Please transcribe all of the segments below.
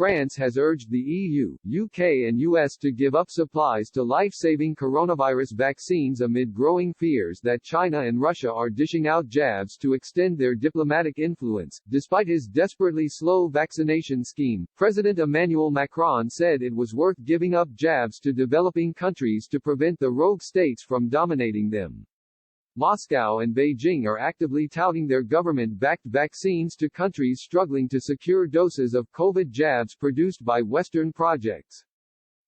France has urged the EU, UK and US to give up supplies to life-saving coronavirus vaccines amid growing fears that China and Russia are dishing out jabs to extend their diplomatic influence. Despite his desperately slow vaccination scheme, President Emmanuel Macron said it was worth giving up jabs to developing countries to prevent the rogue states from dominating them. Moscow and Beijing are actively touting their government-backed vaccines to countries struggling to secure doses of COVID jabs produced by Western projects.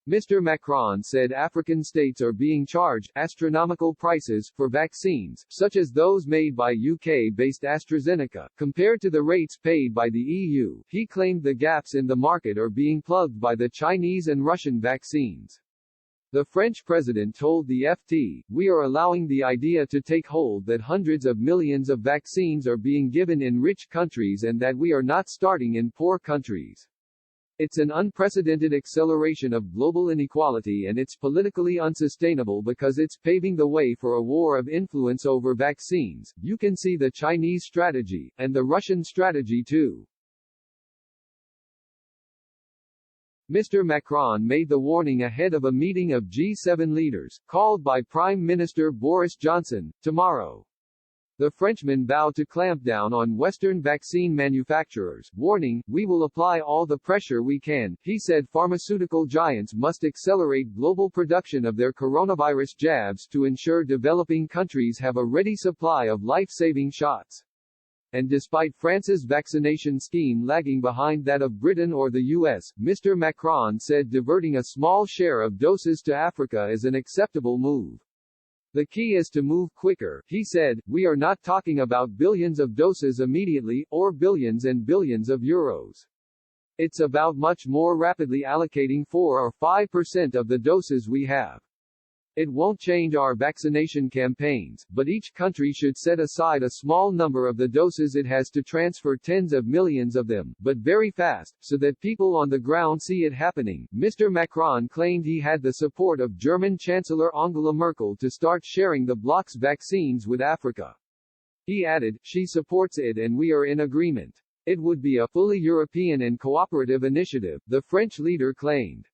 Mr. Macron said African states are being charged astronomical prices for vaccines, such as those made by UK-based AstraZeneca, compared to the rates paid by the EU. He claimed the gaps in the market are being plugged by the Chinese and Russian vaccines. The French president told the FT, "We are allowing the idea to take hold that hundreds of millions of vaccines are being given in rich countries and that we are not starting in poor countries. It's an unprecedented acceleration of global inequality and it's politically unsustainable because it's paving the way for a war of influence over vaccines. You can see the Chinese strategy, and the Russian strategy too." Mr. Macron made the warning ahead of a meeting of G7 leaders, called by Prime Minister Boris Johnson, tomorrow. The Frenchman vowed to clamp down on Western vaccine manufacturers, warning, "We will apply all the pressure we can." He said pharmaceutical giants must accelerate global production of their coronavirus jabs to ensure developing countries have a ready supply of life-saving shots. And despite France's vaccination scheme lagging behind that of Britain or the US, Mr. Macron said diverting a small share of doses to Africa is an acceptable move. "The key is to move quicker," he said. "We are not talking about billions of doses immediately, or billions and billions of euros. It's about much more rapidly allocating 4 or 5% of the doses we have. It won't change our vaccination campaigns, but each country should set aside a small number of the doses it has to transfer tens of millions of them, but very fast, so that people on the ground see it happening." Mr. Macron claimed he had the support of German Chancellor Angela Merkel to start sharing the bloc's vaccines with Africa. He added, "She supports it and we are in agreement. It would be a fully European and cooperative initiative," the French leader claimed.